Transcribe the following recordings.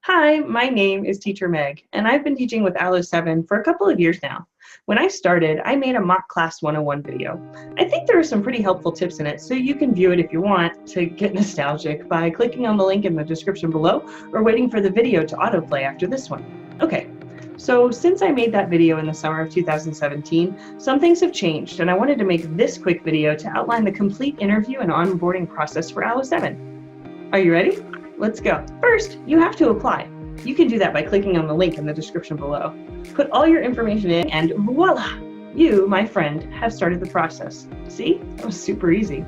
Hi, my name is Teacher Meg, and I've been teaching with ALO7 for a couple of years now. When I started, I made a Mock Class 101 video. I think there are some pretty helpful tips in it, so you can view it if you want to get nostalgic by clicking on the link in the description below or waiting for the video to autoplay after this one. Okay, so since I made that video in the summer of 2017, some things have changed, and I wanted to make this quick video to outline the complete interview and onboarding process for ALO7. Are you ready? Let's go. First, you have to apply. You can do that by clicking on the link in the description below. Put all your information in and voila! You, my friend, have started the process. See? That was super easy.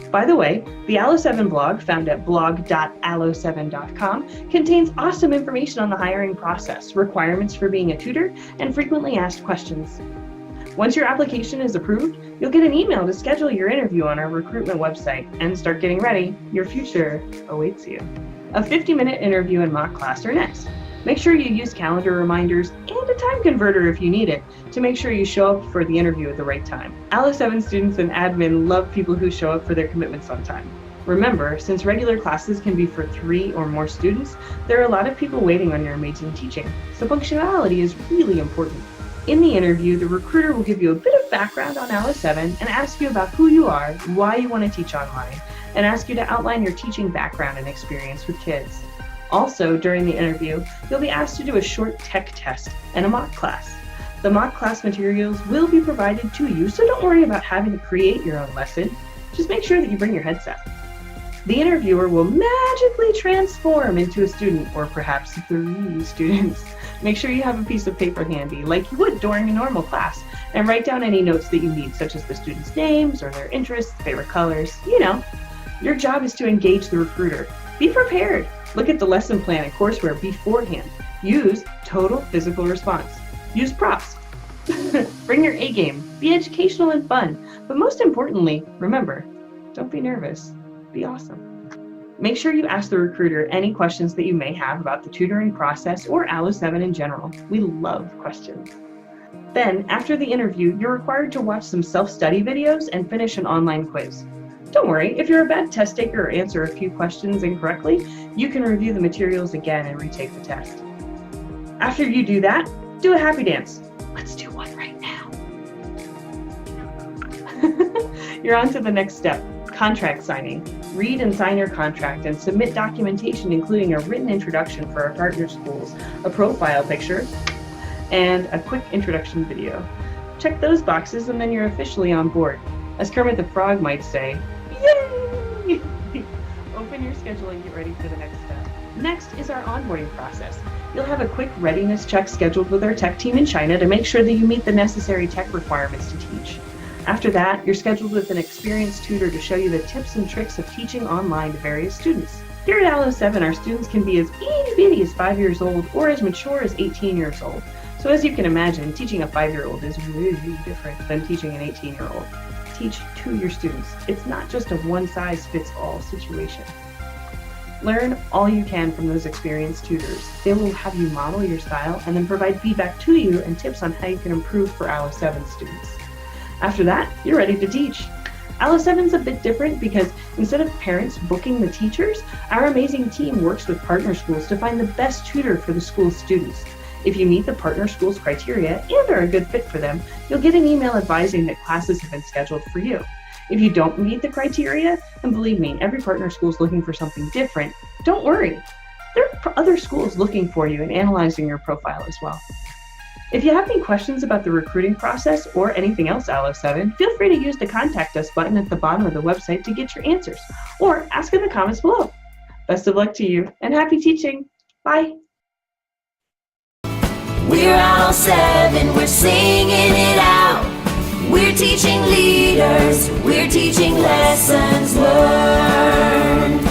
By the way, the ALO7 blog, found at blog.alo7.com, contains awesome information on the hiring process, requirements for being a tutor, and frequently asked questions. Once your application is approved, you'll get an email to schedule your interview on our recruitment website and start getting ready. Your future awaits you. A 50-minute interview and mock class are next. Make sure you use calendar reminders and a time converter if you need it to make sure you show up for the interview at the right time. ALO7 students and admin love people who show up for their commitments on time. Remember, since regular classes can be for 3 or more students, there are a lot of people waiting on your amazing teaching, so punctuality is really important. In the interview, the recruiter will give you a bit of background on ALO7 and ask you about who you are, why you want to teach online, and ask you to outline your teaching background and experience with kids. Also, during the interview, you'll be asked to do a short tech test and a mock class. The mock class materials will be provided to you, so don't worry about having to create your own lesson. Just make sure that you bring your headset. The interviewer will magically transform into a student, or perhaps 3 students. Make sure you have a piece of paper handy, like you would during a normal class, and write down any notes that you need, such as the students' names or their interests, favorite colors, you know. Your job is to engage the recruiter. Be prepared. Look at the lesson plan and courseware beforehand. Use total physical response. Use props. Bring your A game. Be educational and fun. But most importantly, remember, don't be nervous. Be awesome. Make sure you ask the recruiter any questions that you may have about the tutoring process or ALO7 in general. We love questions. Then, after the interview, you're required to watch some self-study videos and finish an online quiz. Don't worry, if you're a bad test taker or answer a few questions incorrectly, you can review the materials again and retake the test. After you do that, do a happy dance. Let's do one right now. You're on to the next step, contract signing. Read and sign your contract and submit documentation including a written introduction for our partner schools, a profile picture, and a quick introduction video. Check those boxes and then you're officially on board. As Kermit the Frog might say, yay! Open your schedule and get ready for the next step. Next is our onboarding process. You'll have a quick readiness check scheduled with our tech team in China to make sure that you meet the necessary tech requirements to teach. After that, you're scheduled with an experienced tutor to show you the tips and tricks of teaching online to various students. Here at ALO7, our students can be as itty-bitty as 5 years old or as mature as 18 years old. So as you can imagine, teaching a 5-year-old is really different than teaching an 18-year-old. Teach to your students. It's not just a one-size-fits-all situation. Learn all you can from those experienced tutors. They will have you model your style and then provide feedback to you and tips on how you can improve for ALO7 students. After that, you're ready to teach. ALO7 is a bit different because instead of parents booking the teachers, our amazing team works with partner schools to find the best tutor for the school's students. If you meet the partner school's criteria and are a good fit for them, you'll get an email advising that classes have been scheduled for you. If you don't meet the criteria, and believe me, every partner school is looking for something different, don't worry. There are other schools looking for you and analyzing your profile as well. If you have any questions about the recruiting process or anything else ALO7, feel free to use the Contact Us button at the bottom of the website to get your answers, or ask in the comments below. Best of luck to you, and happy teaching. Bye. We're ALO7, we're singing it out. We're teaching leaders, we're teaching lessons learned.